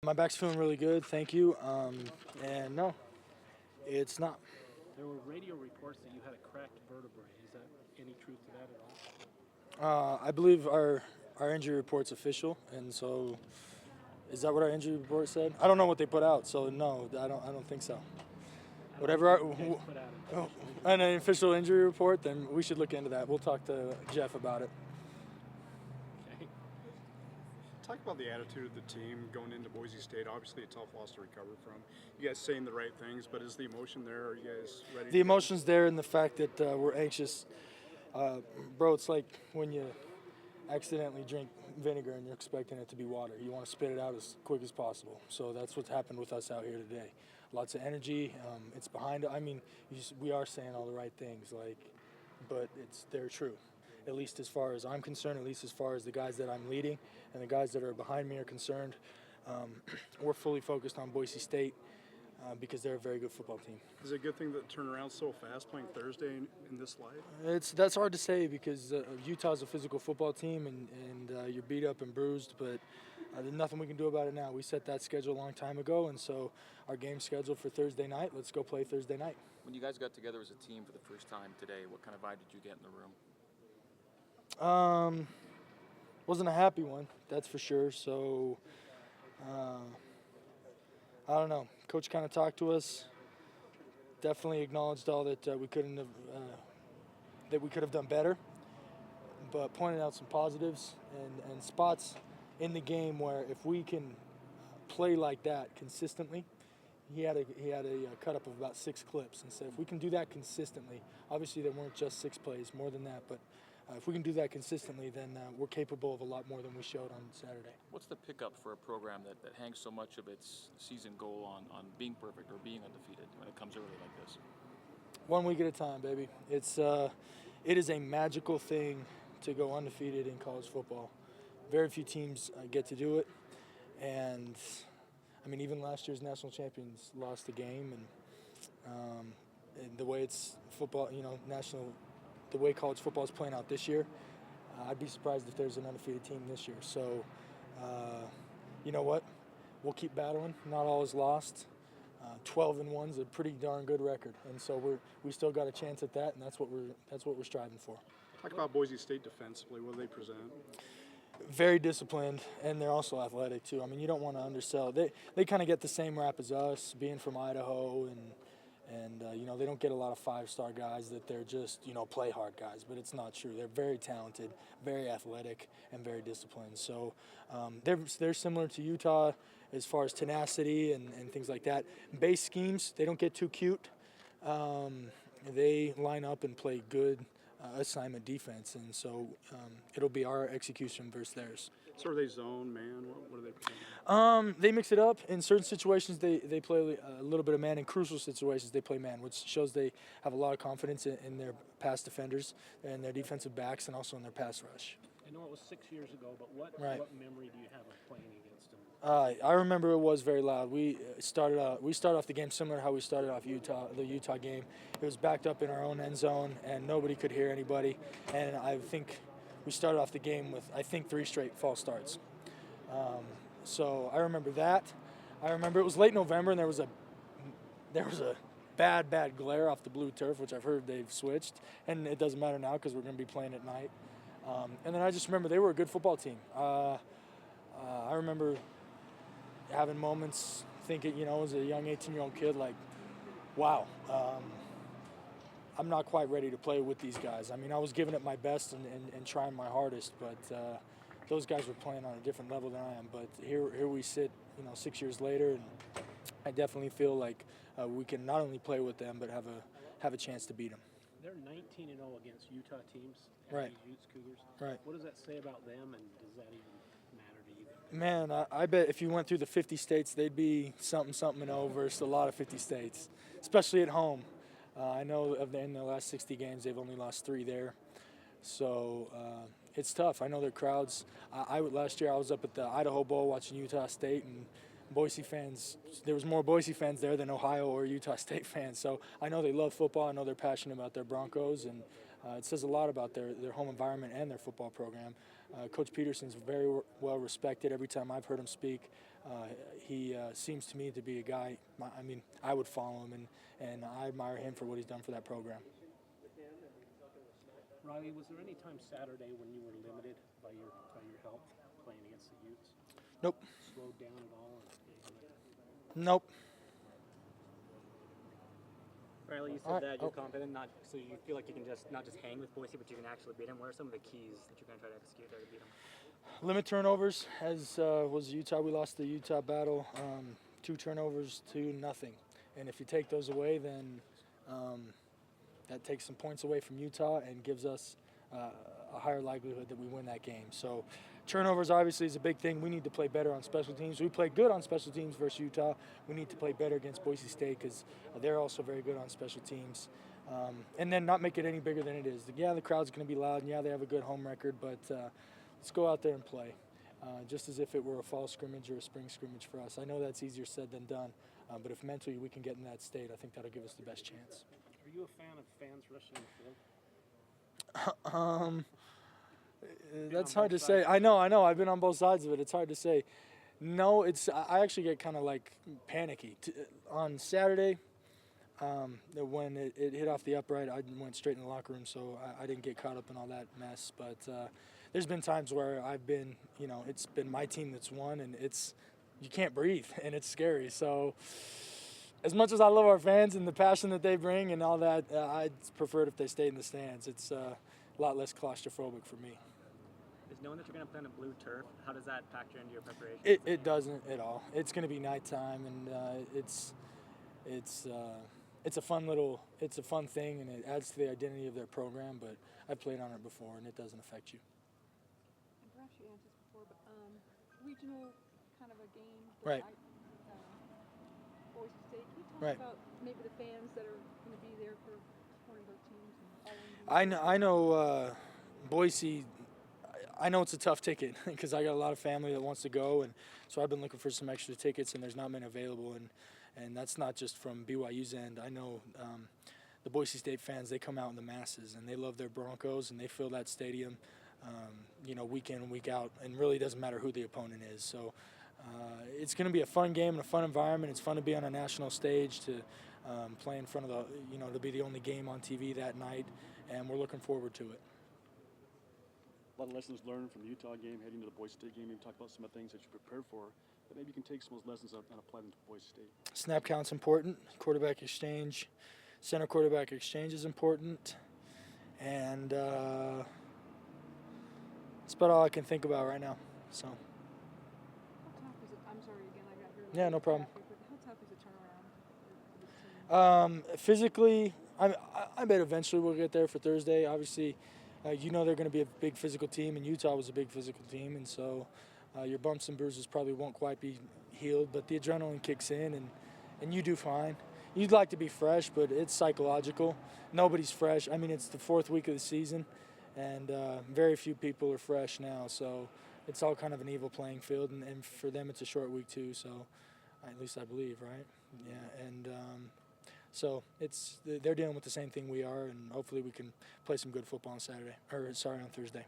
My back's feeling really good, thank you. And no, it's not. There were radio reports that you had a cracked vertebrae. Is that any truth to that at all? I believe our injury report's official, and so is that what our injury report said? I don't know what they put out, so no, I don't think so. Whatever Put out an official injury report, then we should look into that. We'll talk to Jeff about it. Okay. Talk about the attitude of the team going into Boise State. Obviously, a tough loss to recover from. You guys saying the right things, but is the emotion there? Are you guys ready? The emotion's there in the fact that we're anxious. Bro, it's like when you accidentally drink vinegar and you're expecting it to be water. You want to spit it out as quick as possible. So that's what's happened with us out here today. Lots of energy. It's behind. I mean, we are saying all the right things, but they're true. At least as far as I'm concerned, at least as far as the guys that I'm leading and the guys that are behind me are concerned. We're fully focused on Boise State because they're a very good football team. Is it a good thing that turned around so fast playing Thursday in this light? That's hard to say because Utah's a physical football team and you're beat up and bruised, but there's nothing we can do about it now. We set that schedule a long time ago, and so our game's scheduled for Thursday night. Let's go play Thursday night. When you guys got together as a team for the first time today, what kind of vibe did you get in the room? Wasn't a happy one, that's for sure. So, I don't know. Coach kind of talked to us. Definitely acknowledged all that we could have done better, but pointed out some positives and spots in the game where if we can play like that consistently. He had a cut up of about 6 clips and said if we can do that consistently, obviously there weren't just 6 plays, more than that, but if we can do that consistently, then we're capable of a lot more than we showed on Saturday. What's the pickup for a program that hangs so much of its season goal on being perfect or being undefeated when it comes early like this? 1 week at a time, baby. It is a magical thing to go undefeated in college football. Very few teams get to do it, and I mean, even last year's national champions lost the game, and the way it's football, the way college football is playing out this year, I'd be surprised if there's an undefeated team this year. So, you know what? We'll keep battling. Not all is lost. 12-1 is a pretty darn good record, and so we still got a chance at that, and that's what we're striving for. Talk about Boise State defensively. What do they present? Very disciplined, and they're also athletic too. I mean, you don't want to undersell. They kind of get the same rap as us, being from Idaho, and they don't get a lot of 5-star guys that they're just play hard guys. But it's not true. They're very talented, very athletic, and very disciplined. So they're similar to Utah as far as tenacity and things like that. Base schemes, they don't get too cute. They line up and play good assignment defense, and so it'll be our execution versus theirs. So are they zone, man? What are they playing? They mix it up. In certain situations, they play a little bit of man. In crucial situations, they play man, which shows they have a lot of confidence in their pass defenders and their defensive backs and also in their pass rush. I know it was 6 years ago, but what memory do you have of playing against them? I remember it was very loud. We started off the game similar to how we started off the Utah game. It was backed up in our own end zone, and nobody could hear anybody. And I think we started off the game with 3 straight false starts. So I remember that. I remember it was late November, and there was a bad glare off the blue turf, which I've heard they've switched, and it doesn't matter now because we're going to be playing at night. And then I just remember they were a good football team. I remember having moments thinking, as a young 18-year-old kid, like, wow, I'm not quite ready to play with these guys. I mean, I was giving it my best and trying my hardest, but those guys were playing on a different level than I am. But here we sit, 6 years later, and I definitely feel like we can not only play with them, but have a chance to beat them. They're 19-0 against Utah teams, right? Utes Cougars. Right. What does that say about them, and does that even matter to you? Man, I bet if you went through the 50 states, they'd be something and over versus a lot of 50 states, especially at home. I know in the last 60 games, they've only lost 3 there. So it's tough. I know their crowds. Last year I was up at the Idaho Bowl watching Utah State, and Boise fans, there was more Boise fans there than Ohio or Utah State fans. So I know they love football. I know they're passionate about their Broncos, and It says a lot about their home environment and their football program. Coach Peterson's very well respected. Every time I've heard him speak, he seems to me to be a guy, I mean, I would follow him, and I admire him for what he's done for that program. Riley, was there any time Saturday when you were limited by your health playing against the Utes? Nope. Slowed down at all? Nope. Riley, you said that you're confident, so you feel like you can not just hang with Boise, but you can actually beat them. What are some of the keys that you're going to try to execute there to beat them? Limit turnovers, as was Utah. We lost the Utah battle, 2 turnovers to nothing. And if you take those away, then that takes some points away from Utah and gives us a higher likelihood that we win that game. So turnovers obviously is a big thing. We need to play better on special teams. We played good on special teams versus Utah. We need to play better against Boise State because they're also very good on special teams. And then not make it any bigger than it is. Yeah, the crowd's going to be loud, and yeah, they have a good home record, but let's go out there and play, just as if it were a fall scrimmage or a spring scrimmage for us. I know that's easier said than done, but if mentally we can get in that state, I think that'll give us the best chance. Are you a fan of fans rushing the field? That's hard to say. I know. I've been on both sides of it. It's hard to say. No, I actually get kind of like panicky. On Saturday, when it hit off the upright, I went straight in the locker room, so I didn't get caught up in all that mess. But there's been times where I've been, it's been my team that's won, and you can't breathe, and it's scary. So as much as I love our fans and the passion that they bring and all that, I'd prefer it if they stayed in the stands. It's a lot less claustrophobic for me. Is knowing that you're going to play on a blue turf, how does that factor into your preparation? It doesn't at all. It's going to be nighttime, and it's a fun thing, and it adds to the identity of their program. But I've played on it before, and it doesn't affect you. And perhaps you answered this before, but regional kind of a game. Right. Boise State. Can you talk Right. about maybe the fans that are going to be there for one of those teams? I know Boise. I know it's a tough ticket because I got a lot of family that wants to go, and so I've been looking for some extra tickets, and there's not many available, and that's not just from BYU's end. I know the Boise State fans, they come out in the masses, and they love their Broncos, and they fill that stadium, week in and week out, and really doesn't matter who the opponent is. So it's going to be a fun game and a fun environment. It's fun to be on a national stage, to play in front of to be the only game on TV that night, and we're looking forward to it. A lot of lessons learned from the Utah game, heading to the Boise State game. You talk about some of the things that you prepared for, but maybe you can take some of those lessons and apply them to Boise State. Snap count's important. Quarterback exchange, center quarterback exchange is important, and that's about all I can think about right now. So. How tough is it? I'm sorry again. I got here. Yeah, no problem. But how tough is the turnaround for this team? Physically, I bet eventually we'll get there for Thursday. Obviously, they're going to be a big physical team, and Utah was a big physical team, and so your bumps and bruises probably won't quite be healed, but the adrenaline kicks in, and you do fine. You'd like to be fresh, but it's psychological. Nobody's fresh. I mean, it's the 4th week of the season, and very few people are fresh now, so it's all kind of an evil playing field, and for them it's a short week too, so at least I believe, right? Yeah, and so they're dealing with the same thing we are, and hopefully we can play some good football on Thursday.